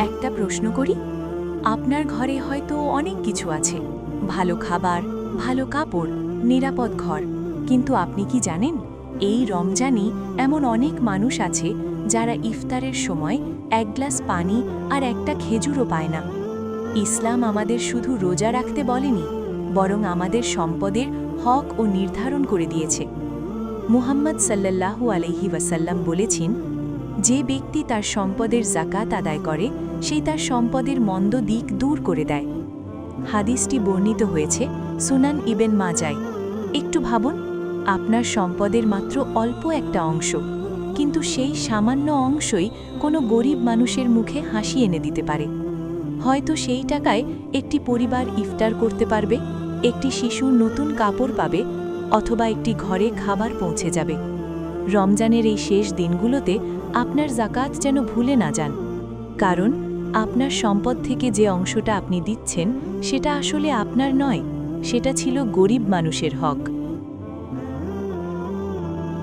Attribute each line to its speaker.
Speaker 1: একটা প্রশ্ন করি, আপনার ঘরে হয়তো অনেক কিছু আছে, ভালো খাবার, ভালো কাপড়, নিরাপদ ঘর, কিন্তু আপনি কি জানেন এই রমজানে এমন অনেক মানুষ আছে যারা ইফতারের সময় এক গ্লাস পানি আর একটা খেজুরও পায় না। ইসলাম আমাদের শুধু রোজা রাখতে বলেনি, বরং আমাদের সম্পদের হক ও নির্ধারণ করে দিয়েছে। মুহাম্মদ সাল্লাল্লাহু আলাইহি ওয়াসাল্লাম বলেছেন, যে ব্যক্তি তার সম্পদের যাকাত আদায় করে সেই তার সম্পদের মন্দ দিক দূর করে দেয়। হাদিসটি বর্ণিত হয়েছে সুনান ইবেন মাজায়। একটু ভাবুন, আপনার সম্পদের মাত্র অল্প একটা অংশ, কিন্তু সেই সামান্য অংশই কোনো গরিব মানুষের মুখে হাসি এনে দিতে পারে। হয়তো সেই টাকায় একটি পরিবার ইফতার করতে পারবে, একটি শিশু নতুন কাপড় পাবে, অথবা একটি ঘরে খাবার পৌঁছে যাবে। রমজানের এই শেষ দিনগুলোতে আপনার যাকাত যেন ভুলে না যান, কারণ আপনার সম্পদ থেকে যে অংশটা আপনি দিচ্ছেন সেটা আসলে আপনার নয়, সেটা ছিল গরিব মানুষের হক।